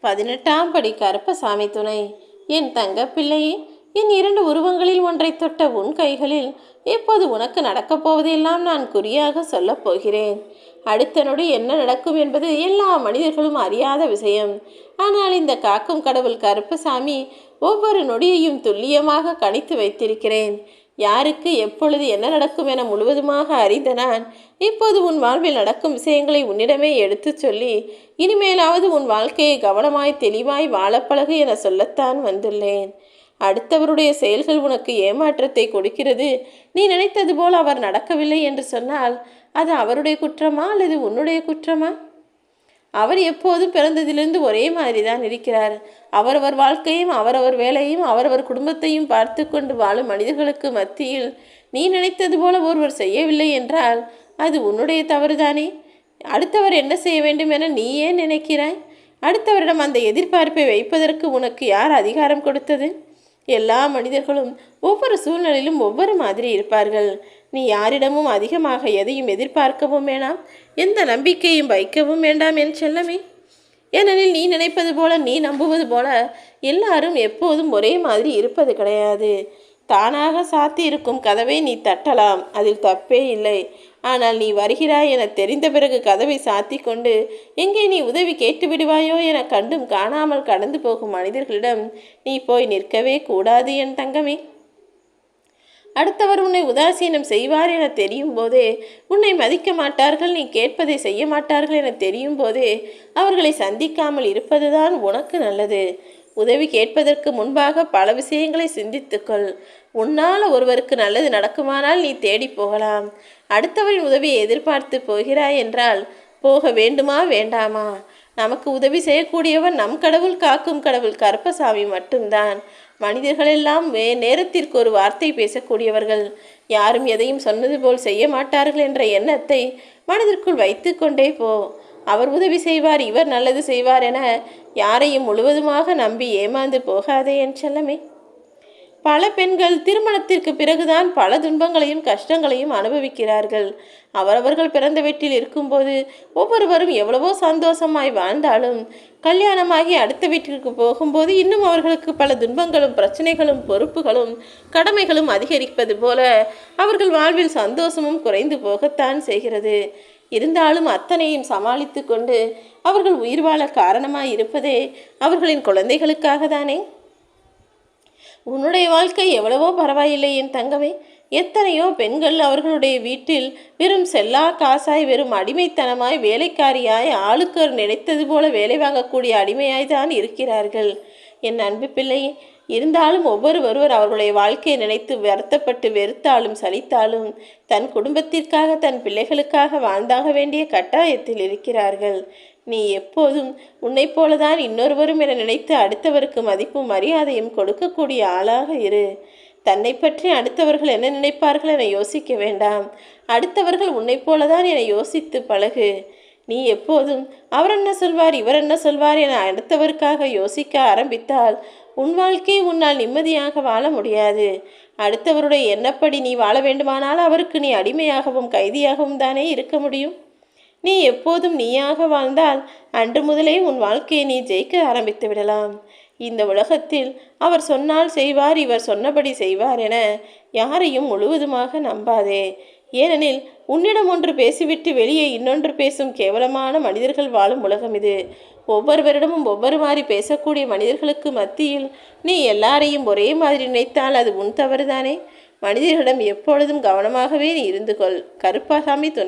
18ஆம் படி கருப்பசாமி துணை. என் தங்க பிள்ளையே, என் 2 உருவங்களில் ஒன்றை தொட்ட உன் கைகளில் இப்போது உனக்கு நடக்கப் போவதையெல்லாம் நான் குறியாக சொல்லப் போகிறேன். அடுத்த நொடி என்ன நடக்கும் என்பது எல்லா மனிதர்களும் அறியாத விஷயம். ஆனால் இந்த காக்கும் கடவுள் கருப்பசாமி ஒவ்வொரு நொடியையும் துல்லியமாக கணித்து வைத்திருக்கிறேன். யாருக்கு எப்பொழுது என்ன நடக்கும் என முழுவதுமாக அறிந்த நான் இப்போது உன் வாழ்வில் நடக்கும் விஷயங்களை உன்னிடமே எடுத்து சொல்லி இனிமேலாவது உன் வாழ்க்கையை கவனமாய் தெளிவாய் வாழப்பழகு என சொல்லத்தான் வந்துள்ளேன். அடுத்தவருடைய செயல்கள் உனக்கு ஏமாற்றத்தை கொடுக்கிறது, நீ நினைத்தது போல் அவர் நடக்கவில்லை என்று சொன்னால் அது அவருடைய குற்றமா அல்லது உன்னுடைய குற்றமா? அவர் எப்போதும் பிறந்ததிலிருந்து ஒரே மாதிரி தான் இருக்கிறார். அவரவர் வாழ்க்கையும் அவரவர் வேலையும் அவரவர் குடும்பத்தையும் பார்த்து கொண்டு வாழும் மனிதர்களுக்கு மத்தியில் நீ நினைத்தது போல ஒருவர் செய்யவில்லை என்றால் அது உன்னுடைய தவறுதானே? அடுத்தவர் என்ன செய்ய வேண்டும் என நீ ஏன் நினைக்கிறாய்? அடுத்தவரிடம் அந்த எதிர்பார்ப்பை வைப்பதற்கு உனக்கு யார் அதிகாரம் கொடுத்தது? எல்லா மனிதர்களும் ஒவ்வொரு சூழ்நிலையிலும் ஒவ்வொரு மாதிரி இருப்பார்கள். நீ யாரிடமும் அதிகமாக எதையும் எதிர்பார்க்கவும் வேண்டாம், எந்த நம்பிக்கையும் வைக்கவும் வேண்டாம் என் செல்லமே. ஏனெனில் நீ நினைப்பது போல, நீ நம்புவது போல எல்லாரும் எப்போதும் ஒரே மாதிரி இருப்பது கிடையாது. தானாக சாத்தி இருக்கும் கதவை நீ தட்டலாம், அதில் தப்பே இல்லை. ஆனால் நீ வருகிறாய் என தெரிந்த பிறகு கதவை சாத்தி கொண்டு எங்கே நீ உதவி கேட்டு விடுவாயோ என கண்டும் காணாமல் கடந்து போகும் மனிதர்களிடம் நீ போய் நிற்கவே கூடாது என் தங்கமே. அடுத்தவர் உன்னை உதாசீனம் செய்வார் என தெரியும் போதே, உன்னை மதிக்க மாட்டார்கள், நீ கேட்பதை செய்ய மாட்டார்கள் என தெரியும் போதே அவர்களை சந்திக்காமல் இருப்பதுதான் உனக்கு நல்லது. உதவி கேட்பதற்கு முன்பாக பல விஷயங்களை சிந்தித்துக்கொள். உன்னால் ஒருவருக்கு நல்லது நடக்குமானால் நீ தேடி போகலாம். அடுத்தவரின் உதவியை எதிர்பார்த்து போகிறாய் என்றால் போக வேண்டுமா வேண்டாமா? நமக்கு உதவி செய்யக்கூடியவன் நம் கடவுள், காக்கும் கடவுள் கருப்பசாமி மட்டும்தான். மனிதர்களெல்லாம் நேரத்திற்கு ஒரு வார்த்தை பேசக்கூடியவர்கள். யாரும் எதையும் சொன்னது போல் செய்ய மாட்டார்கள் என்ற எண்ணத்தை மனதிற்குள் வைத்து கொண்டே போ. அவர் உதவி செய்வார், இவர் நல்லது செய்வார் என யாரையும் முழுவதுமாக நம்பி ஏமாந்து போகாதே என் செல்லமே. பல பெண்கள் திருமணத்திற்கு பிறகுதான் பல துன்பங்களையும் கஷ்டங்களையும் அனுபவிக்கிறார்கள். அவரவர்கள் பிறந்த வீட்டில் இருக்கும்போது ஒவ்வொருவரும் எவ்வளவோ சந்தோஷமாய் வாழ்ந்தாலும் கல்யாணமாகி அடுத்த வீட்டிற்கு போகும்போது இன்னும் அவர்களுக்கு பல துன்பங்களும் பிரச்சனைகளும் பொறுப்புகளும் கடமைகளும் அதிகரிப்பது போல அவர்கள் வாழ்வில் சந்தோஷமும் குறைந்து போகத்தான் செய்கிறது. இருந்தாலும் அத்தனையும் சமாளித்து கொண்டு அவர்கள் உயிர் வாழ காரணமாய் இருப்பதே அவர்களின் குழந்தைகளுக்காக தானே. உன்னுடைய வாழ்க்கை எவ்வளவோ பரவாயில்லை என் தங்கமே. எத்தனையோ பெண்கள் அவர்களுடைய வீட்டில் வெறும் செல்லா காசாய், வெறும் அடிமைத்தனமாய், வேலைக்காரியாய், ஆளுக்கு நினைத்தது போல வேலை வாங்கக்கூடிய அடிமையாய் தான் இருக்கிறார்கள் என் அன்பு பிள்ளை. இருந்தாலும் ஒவ்வொருவர் அவர்களுடைய வாழ்க்கையை நினைத்து வருத்தப்பட்டு வெறுத்தாலும் சலித்தாலும் தன் குடும்பத்திற்காக, தன் பிள்ளைகளுக்காக வாழ்ந்தாக வேண்டிய கட்டாயத்தில் இருக்கிறார்கள். நீ எப்போதும் உன்னை போலதான் இன்னொருவரும் என நினைத்து அடுத்தவருக்கு மதிப்பும் மரியாதையும் கொடுக்கக்கூடிய ஆளாக இரு. தன்னை பற்றி அடுத்தவர்கள் என்ன நினைப்பார்கள் என யோசிக்க வேண்டாம். அடுத்தவர்கள் உன்னை போலதான் என யோசித்து பழகு. நீ எப்போதும் அவர் என்ன சொல்வார், இவர் என்ன சொல்வார் என அடுத்தவருக்காக யோசிக்க ஆரம்பித்தால் உன் வாழ்க்கை உன்னால் நிம்மதியாக வாழ முடியாது. அடுத்தவருடைய எண்ணப்படி நீ வாழ வேண்டுமானால் அவருக்கு நீ அடிமையாகவும் கைதியாகவும் தானே இருக்க முடியும். நீ எப்போதும் நீயாக வாழ்ந்தால் அன்று முதலே உன் வாழ்க்கையை நீ ஜெயிக்க ஆரம்பித்து விடலாம். இந்த உலகத்தில் அவர் சொன்னால் செய்வார், இவர் சொன்னபடி செய்வார் என யாரையும் முழுவதுமாக நம்பாதே. ஏனெனில் உன்னிடம் ஒன்று பேசிவிட்டு வெளியே இன்னொன்று பேசும் கேவலமான மனிதர்கள் வாழும் உலகம் இது. ஒவ்வொருவரிடமும் ஒவ்வொரு மாதிரி பேசக்கூடிய மனிதர்களுக்கு மத்தியில் நீ எல்லாரையும் ஒரே மாதிரி நினைத்தால் அது உன் தவறுதானே. மனிதர்களிடம் எப்பொழுதும் கவனமாகவே நீ இருந்து கொள். கருப்பசாமி துணை.